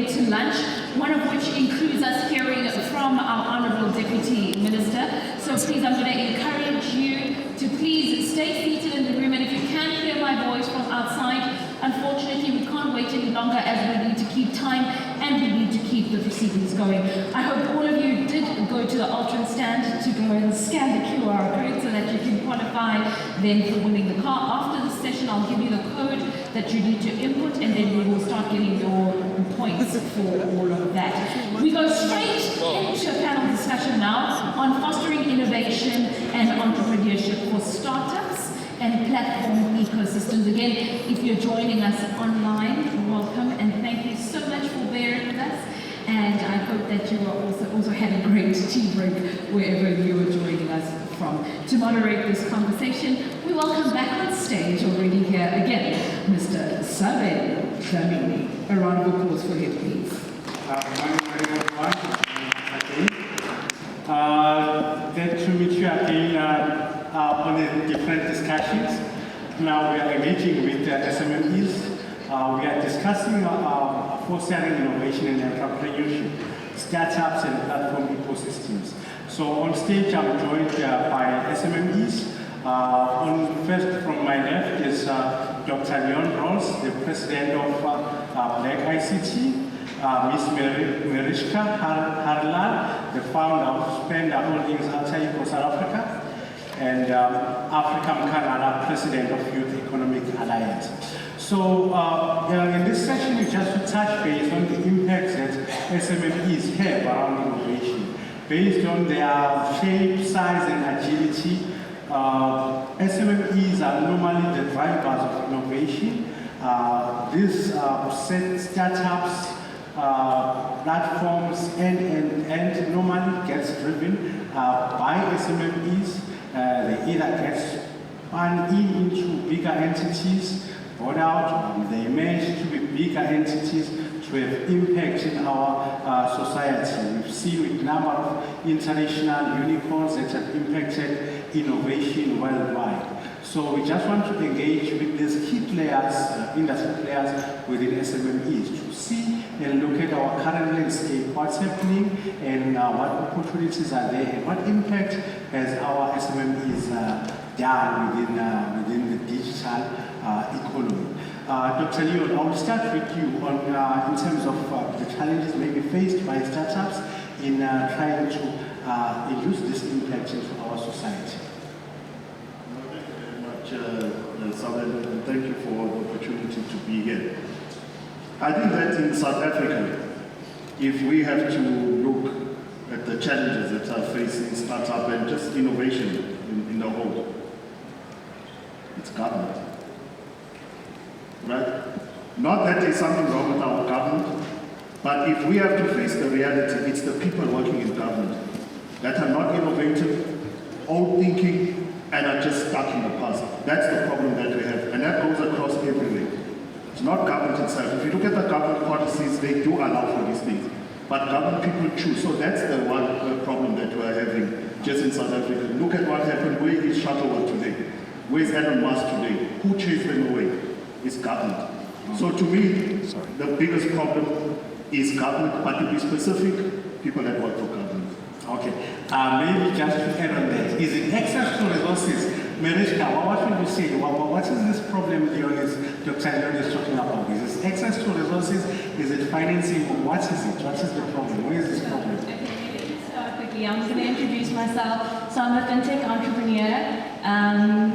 get to lunch, one of which includes us hearing from our Honourable Deputy Minister. So please, I'm going to encourage you to please stay seated in the room, and if you can hear my voice from outside, unfortunately we can't wait any longer as we need to keep time and we need to keep the proceedings going. I hope all of you did go to the Altron stand to go and scan the QR code so that you can qualify then for winning the car. After this session, I'll give you the code that you need to input, and then we will start getting your points for all of that. We go straight into a panel discussion now on fostering innovation and entrepreneurship for startups and platform ecosystems. Again, if you're joining us online, welcome, and thank you so much for bearing with us. And I hope that you are also had a great tea break wherever you are joining us from. To moderate this conversation, we welcome back on stage already here again, Mr. Saben Dlamini. A round of applause for him, please. Good morning, everyone. Glad to meet you again on the different discussions. Now we are engaging with SMEs. We are discussing fostering innovation and entrepreneurship, startups and platform ecosystems. So on stage, I'm joined by SMEs. First from my left is Dr. Leon Rolls, the president of Black ICT. Ms. Merishka Harlan, the founder of Spender Holdings outside South Africa, and Africa Mkanala, president of Youth Economic Alliance. So in this session, we just touch base on the impacts that SMEs have around innovation. Based on their shape, size, and agility, SMEs are normally the drivers of innovation. These startups, platforms, and normally gets driven by SMEs. They either get spun into bigger entities, bought out, they manage to be bigger entities to have impact in our society. We've seen a number of international unicorns that have impacted innovation worldwide. So we just want to engage with these key players, industry players within SMEs to see and look at our current landscape, what's happening and what opportunities are there and what impact has our SMEs done within the digital economy. Dr. Leon, I will start with you on in terms of the challenges maybe faced by startups in trying to induce this impact into our society. Saben, and thank you for the opportunity to be here. I think that in South Africa, if we have to look at the challenges that are facing startup and just innovation in the whole, it's government, right? Not that there's something wrong with our government, but if we have to face the reality, it's the people working in government that are not innovative, old thinking, and are just stuck in the past. That's the problem that we have, and that goes across everywhere. It's not government itself. If you look at the government policies, they do allow for these things, but government people choose. So that's the one problem that we're having just in South Africa. Look at what happened. Where is Shuttleworth today? Where's Elon Musk today? Who chased them away? It's government. So to me, the biggest problem is government, but to be specific, people that work for government. Okay, maybe just to add on that, is it access to resources? Merishka, what would you say? What is this problem Dr. Leon is talking about? Is it access to resources? Is it financing? Or what is it? What is the problem? Where is this problem? Okay, maybe just start quickly. I'm going to introduce myself. So I'm a fintech entrepreneur.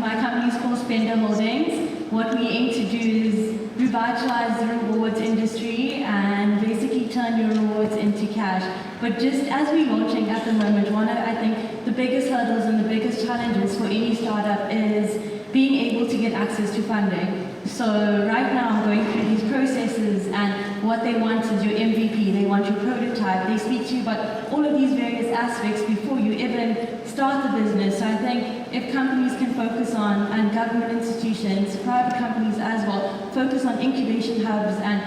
My company is called Spender Holdings. What we aim to do is revitalize the rewards industry and basically turn your rewards into cash. But just as we're launching at the moment, one of, I think, the biggest hurdles and the biggest challenges for any startup is being able to get access to funding. So right now, going through these processes and what they want is your MVP, they want your prototype, they speak to you about all of these various aspects before you even start the business. So I think if companies can focus on, and government institutions, private companies as well, focus on incubation hubs and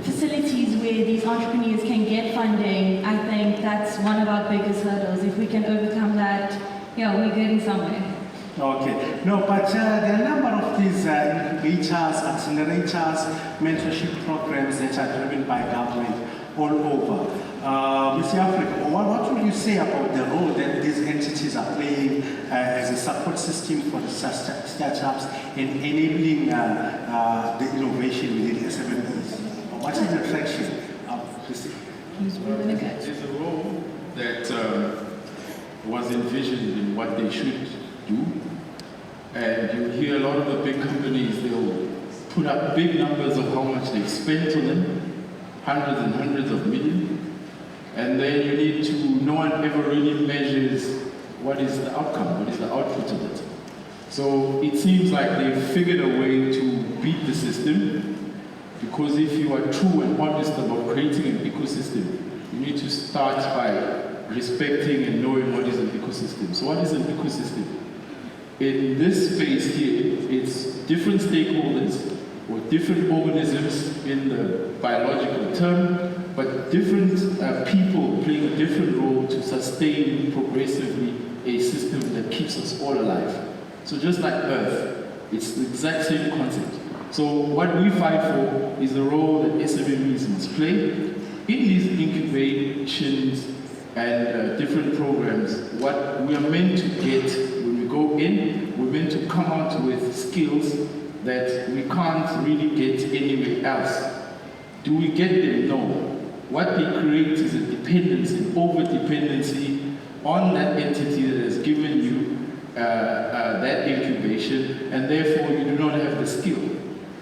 facilities where these entrepreneurs can get funding, I think that's one of our biggest hurdles. If we can overcome that, yeah, we're getting somewhere. Okay. No, but there are a number of these incubators, accelerators, mentorship programs that are driven by government. all over. Mr. Africa, what would you say about the role that these entities are playing as a support system for the startups in enabling the innovation within SMEs? What is the traction of this? There's a role that was envisioned in what they should do. And you hear a lot of the big companies, they'll put up big numbers of how much they've spent on them, hundreds and hundreds of millions. And then you need to, no one ever really measures what is the outcome, what is the output of it. So it seems like they've figured a way to beat the system, because if you are true and honest about creating an ecosystem, you need to start by respecting and knowing what is an ecosystem. So what is an ecosystem? In this space here, it's different stakeholders or different organisms in the biological term, but different people playing a different role to sustain progressively a system that keeps us all alive. So just like Earth, it's the exact same concept. So what we fight for is the role that SMEs must play in these incubations and different programs. What we are meant to get when we go in, we're meant to come out with skills that we can't really get anywhere else. Do we get them? No. What they create is a dependency, over-dependency on that entity that has given you that incubation, and therefore you do not have the skill.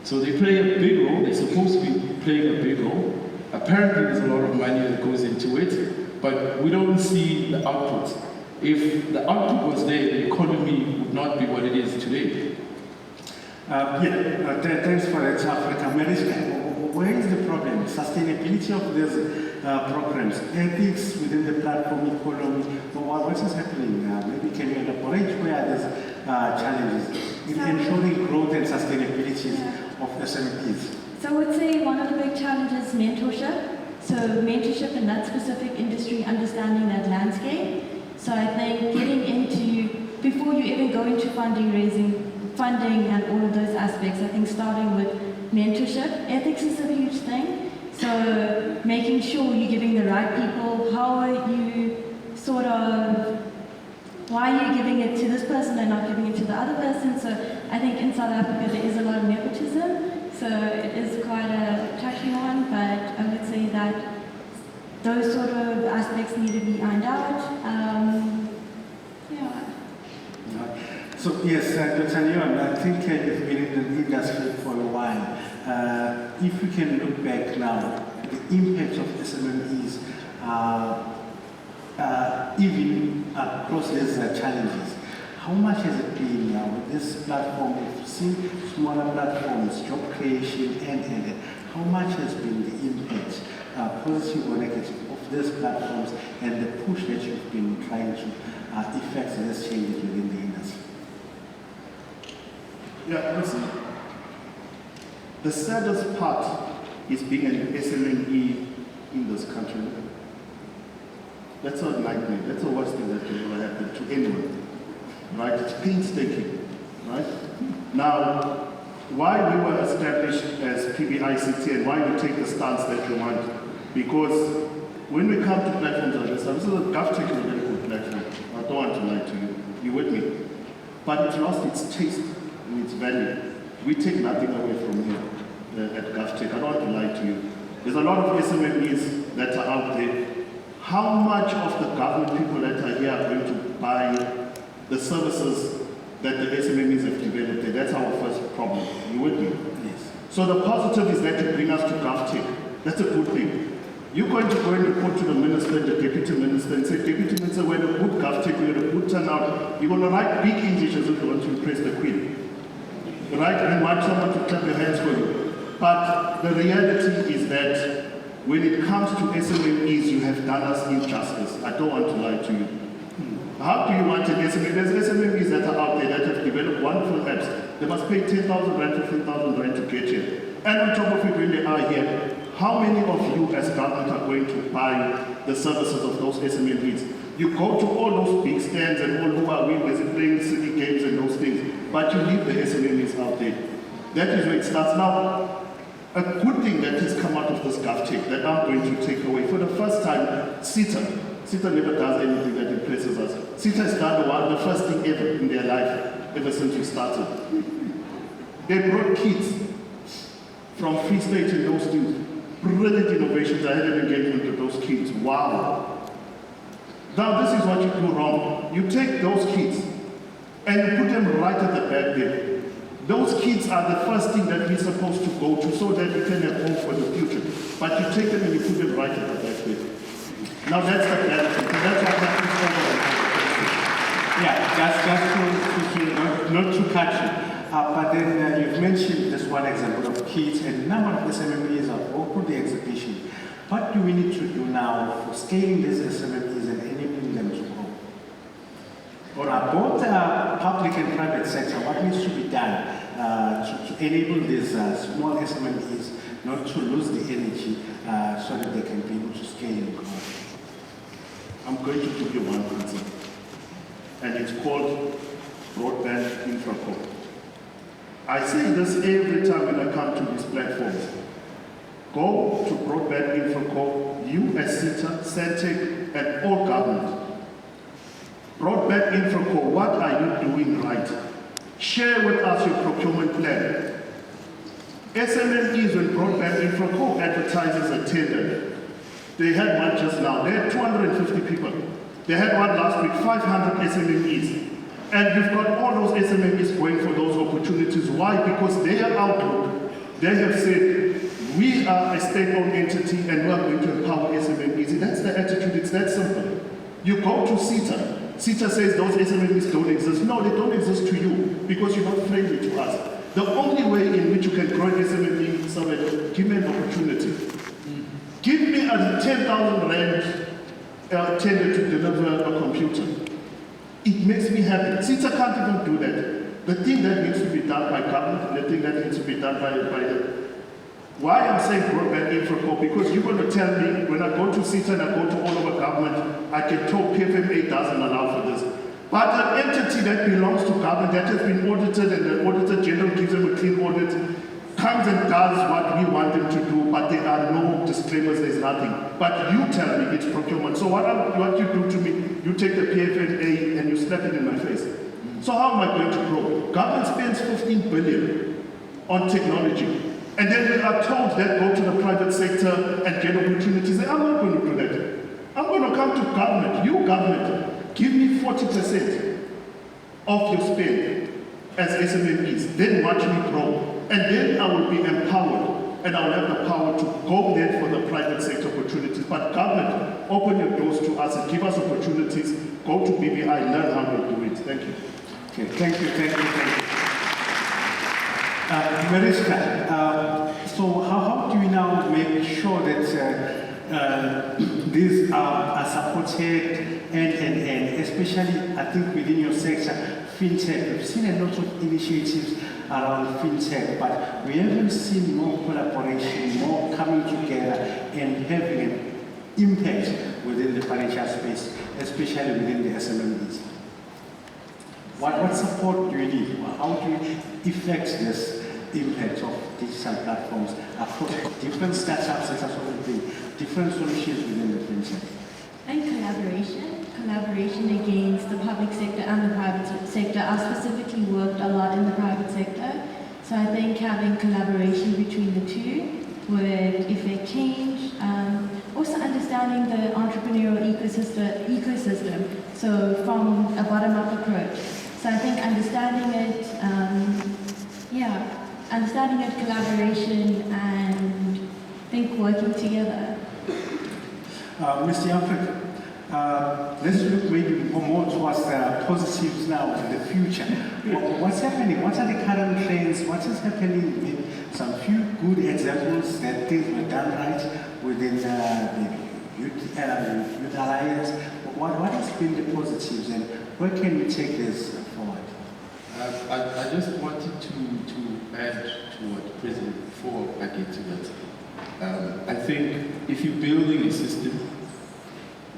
So they play a big role. They're supposed to be playing a big role. Apparently there's a lot of money that goes into it, but we don't see the output. If the output was there, the economy would not be what it is today. Thanks for that, Africa. Mariska, where is the problem? Sustainability of these programs, ethics within the platform economy. What is happening? Maybe can you elaborate where there's challenges in ensuring growth and sustainability of SMEs? So I would say one of the big challenges is mentorship. So mentorship in that specific industry, understanding that landscape. So I think getting into, before you even go into funding and all of those aspects, I think starting with mentorship. Ethics is a huge thing. So making sure you're giving the right people, how are you sort of, why are you giving it to this person and not giving it to the other person? So I think in South Africa there is a lot of nepotism. So it is quite a touchy one, but I would say that those sort of aspects need to be ironed out. So yes, Dr. Leon, I think you've been in the industry for a while. If we can look back now, the impact of SMEs, even across these challenges, how much has it been with this platform? We've seen smaller platforms, job creation, and how much has been the impact, positive or negative, of these platforms and the push that you've been trying to effect these changes within the industry? Yeah, listen. The saddest part is being an SME in this country. That's a nightmare. That's the worst thing that can ever happen to anyone. Right? It's painstaking. Right? Now, why we were established as PBICT and why we take the stance that we want, because when we come to platforms like this is a GovTech is a very good platform. I don't want to lie to you. You with me? But it lost its taste and its value. We take nothing away from here at GovTech. I don't want to lie to you. There's a lot of SMEs that are out there. How much of the government people that are here are going to buy the services that the SMEs have developed there? That's our first problem. You with me? Yes. So the positive is that you bring us to GovTech. That's a good thing. You're going to go and report to the minister, the deputy minister, and say, Deputy Minister, we had a good GovTech, we had a good turnout. You're going to write big English as if you want to impress the Queen. Right? And want someone to clap your hands for you. But the reality is that when it comes to SMEs, you have done us injustice. I don't want to lie to you. How do you want an SME? There's SMEs that are out there that have developed wonderful apps. They must pay 10,000 rand, 15,000 rand to get here. And on top of it, when they are here, how many of you as government are going to buy the services of those SMEs? You go to all those big stands and all who are playing silly games and those things, but you leave the SMEs out there. That is where it starts. Now, A good thing that has come out of this GovTech that I'm going to take away, for the first time, CETA never does anything that impresses us. CETA has done the first thing ever in their life, ever since we started. They brought kids from Free State and those things. Brilliant innovations. I had an engagement with those kids. Wow. Now this is what you do wrong. You take those kids and you put them right at the back there. Those kids are the first thing that we're supposed to go to so that we can have hope for the future. But you take them and you put them right at the back there. Now that's the reality. That's what happens over. Yeah, not to cut you. But then you've mentioned this one example of kids, and a number of SMMEs have opened the exhibition. What do we need to do now for scaling these SMMEs and enabling them to grow? For both public and private sector, what needs to be done to enable these small SMMEs not to lose the energy so that they can be able to scale and grow? I'm going to give you one answer, and it's called broadband infraco. I say this every time when I come to these platforms. Go to broadband infraco, you as CETA, CENTEC, and all government. Broadband infraco, what are you doing right? Share with us your procurement plan. SMMEs when broadband infraco advertises a tender. They had one just now. They had 250 people. They had one last week, 500 SMMEs. And you've got all those SMMEs going for those opportunities. Why? Because their outlook, they have said, we are a state-owned entity and we are going to empower SMMEs. That's the attitude, it's that simple. You go to CETA. CETA says those SMMEs don't exist. No, they don't exist to you because you're not friendly to us. The only way in which you can grow an SMME is to give me an opportunity. Give me a 10,000 rand tender to deliver a computer. It makes me happy. CETA can't even do that. The thing that needs to be done by government, the thing that needs to be done by the... Why I'm saying broadband infraco, because you're going to tell me, when I go to CETA and I go to all over government, I can talk PFMA doesn't allow for this. But an entity that belongs to government, that has been audited and the Auditor General gives them a clean audit, comes and does what we want them to do, but there are no disclaimers, there's nothing. But you tell me it's procurement. So what you do to me, you take the PFMA and you slap it in my face. So how am I going to grow? Government spends 15 billion on technology. And then we are told that go to the private sector and get opportunities. I'm not going to do that. I'm going to come to government. You government, give me 40% of your spend as SMMEs. Then watch me grow. And then I will be empowered and I will have the power to go there for the private sector opportunities. But government, open your doors to us and give us opportunities. Go to BBI, learn how to do it. Thank you. Okay, thank you. Mariska, so how do we now make sure that these are supported and especially, I think, within your sector, fintech? We've seen a lot of initiatives around fintech, but we haven't seen more collaboration, more coming together and having an impact within the financial space, especially within the SMMEs. What support do you need? How do you effect this impact of digital platforms across different startups that are solving different solutions within the fintech? And collaboration against the public sector and the private sector. I specifically worked a lot in the private sector, so I think having collaboration between the two would effect change. Also understanding the entrepreneurial ecosystem, so from a bottom-up approach. So I think understanding it, collaboration, and I think working together. Mr. Alfred, let's look maybe more towards the positives now in the future. What's happening? What are the current trends? What is happening with some few good examples that things were done right within the Youth Alliance? What has been the positives and where can we take this forward? I just wanted to add to what President PBICT said. I think if you're building a system,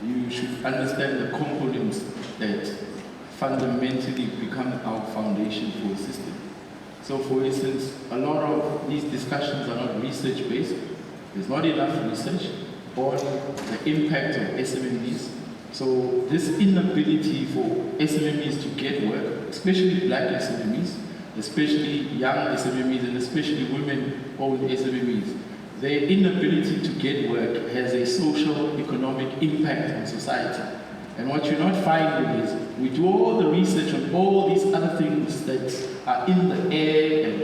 you should understand the components that fundamentally become our foundation for a system. So for instance, a lot of these discussions are not research-based. There's not enough research on the impact of SMMEs. So this inability for SMMEs to get work, especially black SMMEs, especially young SMMEs, and especially women-owned SMMEs, their inability to get work has a social, economic impact on society. And what you're not finding is, we do all the research on all these other things that are in the air, and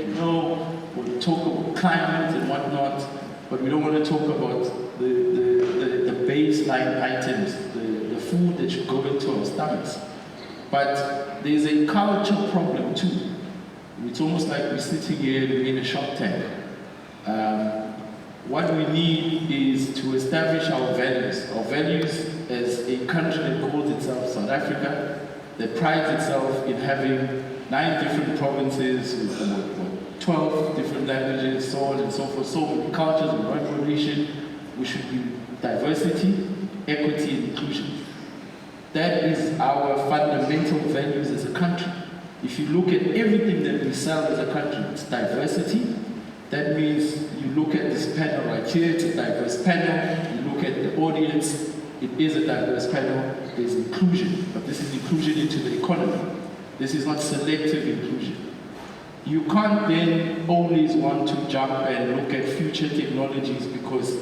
we talk about climate and whatnot, but we don't want to talk about the baseline items, the food that should go into our stomachs. But there's a culture problem too. It's almost like we're sitting here in a Shark Tank. What we need is to establish our values. Our values as a country that calls itself South Africa, that prides itself in having 9 different provinces with 12 different languages, so on and so forth, so many cultures, with one coalition. We should be diversity, equity, and inclusion. That is our fundamental values as a country. If you look at everything that we sell as a country, it's diversity. That means you look at this panel right here, it's a diverse panel. You look at the audience, it is a diverse panel. There's inclusion, but this is inclusion into the economy. This is not selective inclusion. You can't then always want to jump and look at future technologies, because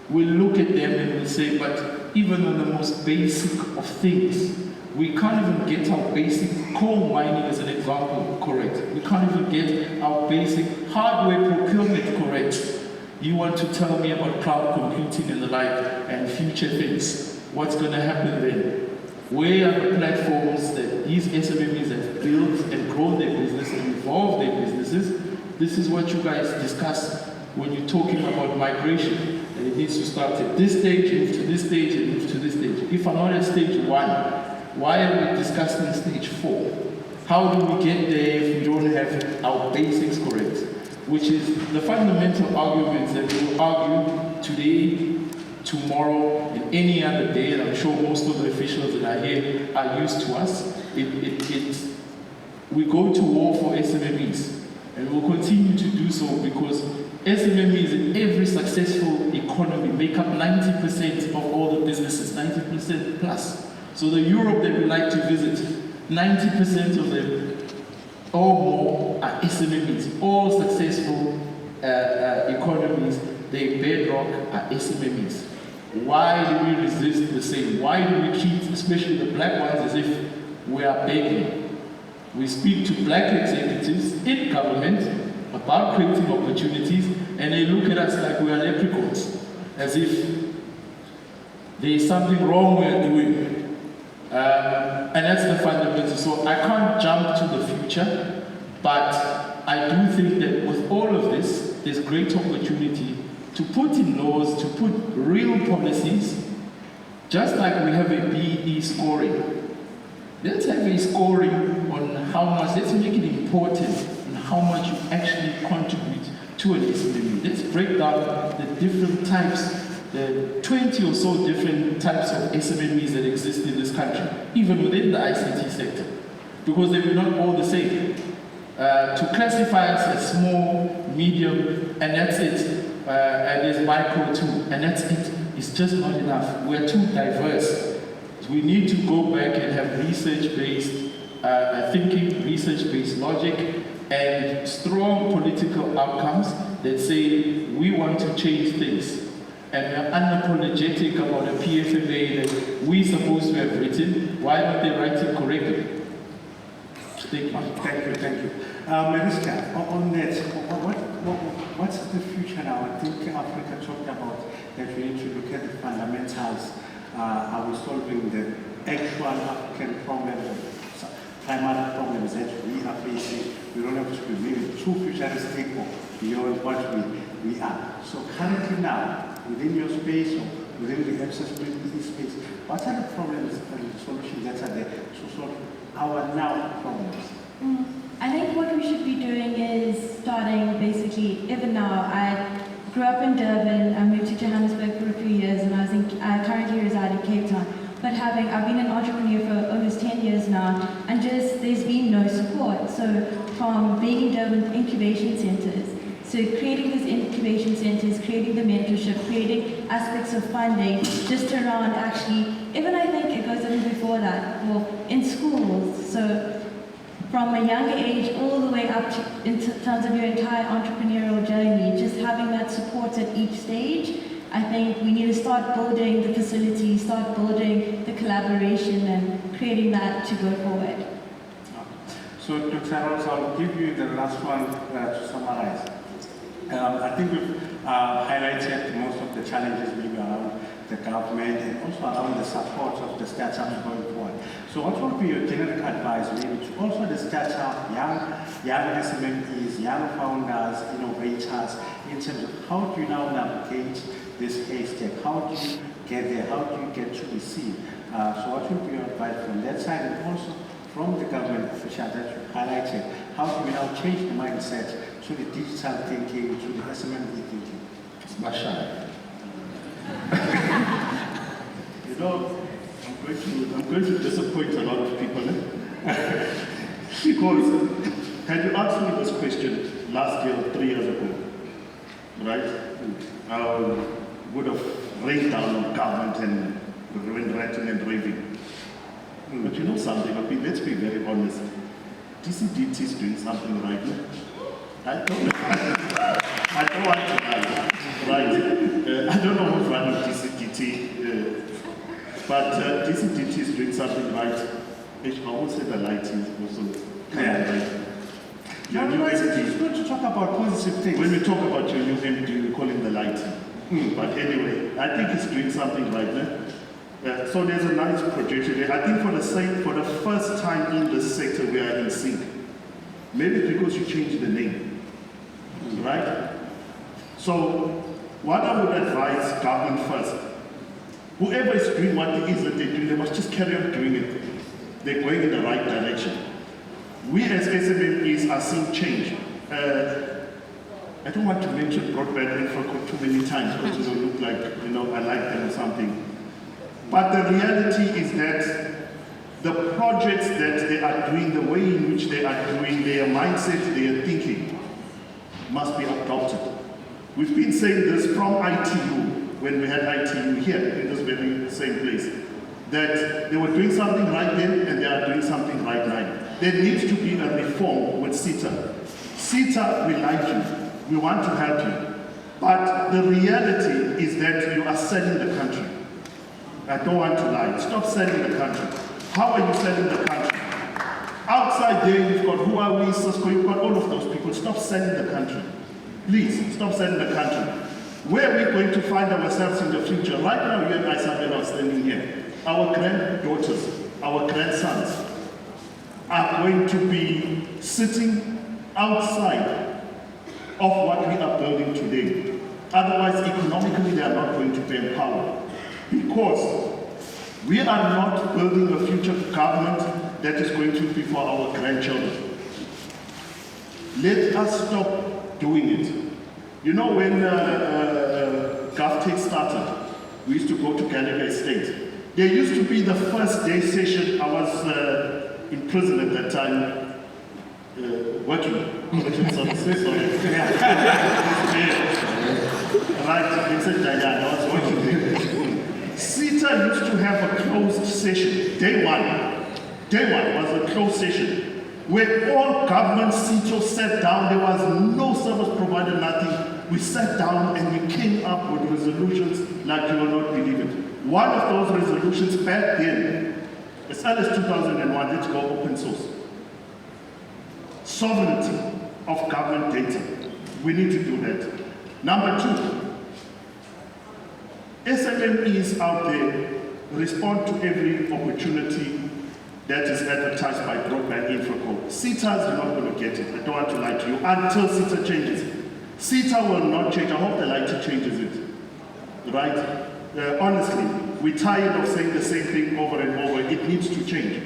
we'll look at them and we'll say, but even on the most basic of things, we can't even get our basic coal mining, as an example, correct. We can't even get our basic hardware procurement correct. You want to tell me about cloud computing and the like, and future things. What's going to happen then? Where are the platforms that these SMMEs have built and grown their business and evolved their businesses? This is what you guys discuss when you're talking about migration. And it needs to start at this stage, move to this stage, and move to this stage. If I'm not at stage 1, why are we discussing stage 4? How do we get there if we don't have our basics correct? Which is the fundamental arguments that we will argue today, tomorrow, and any other day, and I'm sure most of the officials that are here are used to us. We go to war for SMMEs, and we'll continue to do so, because SMMEs in every successful economy make up 90% of all the businesses, 90% plus. So the Europe that we like to visit, 90% of them or more are SMMEs. All successful economies, their bedrock are SMMEs. Why do we resist the same? Why do we treat, especially the black ones, as if we are begging? We speak to black executives in government about creating opportunities, and they look at us like we are leprechauns, as if there is something wrong we are doing. And that's the fundamental. So I can't jump to the future, but I do think that with all of this, there's great opportunity to put in laws, to put real policies, just like we have a BE scoring. Let's have a scoring on how much, let's make it important on how much you actually contribute to an SME. Let's break down the different types, the 20 or so different types of SMMEs that exist in this country, even within the ICT sector, because they were not all the same. To classify us as small, medium, and that's it, and there's micro too, and that's it, it's just not enough. We're too diverse. We need to go back and have research-based thinking, research-based logic, and strong political outcomes that say we want to change things. And we're unapologetic about a PFMA that we're supposed to have written. Why don't they write it correctly? Thank you. Mariska, on that, what's the future now? I think Africa talked about that we need to look at the fundamentals. Are we solving the actual African problems, primary problems that we are facing? We don't have to be maybe too futuristic or beyond what we are. So currently now, within your space or within the accessibility space, what are the problems and the solutions that are there to solve our now problems? I think what we should be doing is starting basically, even now, I grew up in Durban, I moved to Johannesburg for a few years, and I currently reside in Cape Town. But I've been an entrepreneur for almost 10 years now, and there's been no support. So from being in Durban with incubation centers. So creating these incubation centers, creating the mentorship, creating aspects of funding, just around actually, even I think it goes even before that, well, in schools. So from a younger age all the way up to, in terms of your entire entrepreneurial journey, just having that support at each stage, I think we need to start building the facilities, start building the collaboration and creating that to go forward. So, Dr. Rose, I'll give you the last one to summarize. I think we've highlighted most of the challenges maybe around the government and also around the support of the startups going forward. So what would be your generic advice maybe to also the startup, young SMEs, young founders, innovators, in terms of how do you now navigate this haystack? How do you get there? How do you get to the seed? So what would be your advice from that side and also from the government officials that you highlighted? How do we now change the mindset to the digital thinking, to the SME thinking? Basha. I'm going to disappoint a lot of people. Because had you asked me this question last year or 3 years ago, right, I would have rained down on government and went ranting and raving. But you know something, let's be very honest. DCDT is doing something right now. I don't want to lie. Right. I don't know who's running DCDT, but DCDT is doing something right. I would say the lighting is also kind of right. It's good to talk about positive things. When we talk about your new MD, we call him the lighting. But anyway, I think he's doing something right now. So there's a nice projection there. I think for the first time in this sector we are in sync. Maybe because you changed the name, right? So what I would advise government first, whoever is doing what it is that they're doing, they must just carry on doing it. They're going in the right direction. We as SMEs are seeing change. I don't want to mention broadband infra too many times because it will look like, I like them or something. But the reality is that the projects that they are doing, the way in which they are doing, their mindset, their thinking, must be adopted. We've been saying this from ITU, when we had ITU here, in this very same place, that they were doing something right then and they are doing something right now. There needs to be a reform with CETA. CETA, we like you, we want to help you, but the reality is that you are selling the country. I don't want to lie. Stop selling the country. How are you selling the country? Outside there, you've got Huawei, Cisco, you've got all of those people. Stop selling the country. Please, stop selling the country. Where are we going to find ourselves in the future? Right now, you and Isabella are standing here. Our granddaughters, our grandsons are going to be sitting outside of what we are building today. Otherwise, economically, they are not going to be empowered. Because we are not building a future government that is going to be for our grandchildren. Let us stop doing it. When GovTech started, we used to go to Gallagher Estate. There used to be the first day session. I was in prison at that time, working. Right, I was working there. CETA used to have a closed session. Day one was a closed session where all government CETOs sat down. There was no service provider, nothing. We sat down and we came up with resolutions like you will not believe it. One of those resolutions back then, as early as 2001, let's go open source. Sovereignty of government data. We need to do that. Number two, SMEs out there respond to every opportunity that is advertised by broadband infraco. CETAs are not going to get it. I don't want to lie to you until CETA changes. CETA will not change. I hope the lighter changes it. Right? Honestly, we're tired of saying the same thing over and over. It needs to change.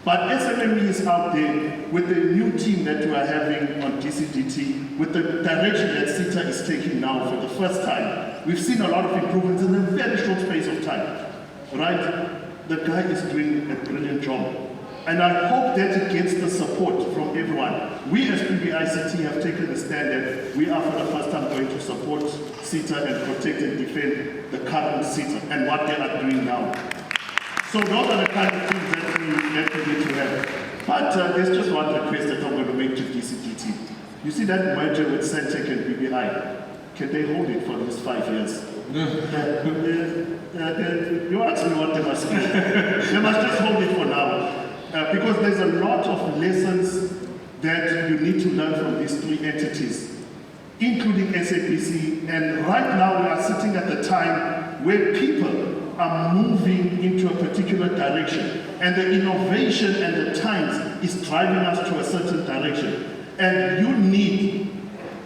But SMEs out there, with the new team that we are having on DCDT, with the direction that CETA is taking now for the first time, we've seen a lot of improvements in a very short space of time. Right? The guy is doing a brilliant job. And I hope that it gets the support from everyone. We as PBICT have taken the stand that we are for the first time going to support CETA and protect and defend the current CETA and what they are doing now. So those are the kind of things that we need to have. But there's just one request that I'm going to make to DCDT. You see that merger with Centec and BBI? Can they hold it for these 5 years? You ask me what they must do. They must just hold it for now. Because there's a lot of lessons that you need to learn from these 3 entities, including SABC. And right now we are sitting at the time where people are moving into a particular direction. And the innovation and the times is driving us to a certain direction. And you need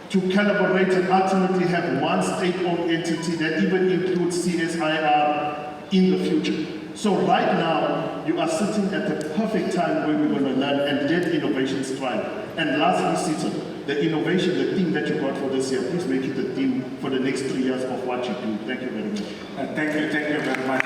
to collaborate and ultimately have one state-owned entity that even includes CSIR in the future. So right now, you are sitting at the perfect time where we're going to learn and let innovations thrive. And lastly, CETA, the innovation, the theme that you got for this year, please make it the theme for the next 3 years of what you do. Thank you very much. Thank you very much.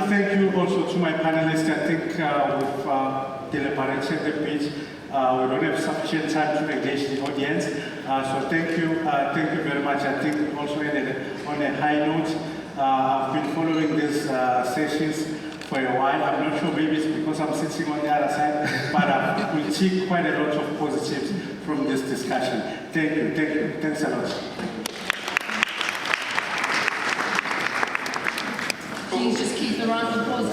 Thank you also to my panelists. I think we've deliberated a bit. We don't have sufficient time to engage the audience. So thank you very much. I think also on a high note, I've been following these sessions for a while. I'm not sure, maybe it's because I'm sitting on the other side, but I will take quite a lot of positives from this discussion. Thank you. Thanks a lot. Please just keep the round of applause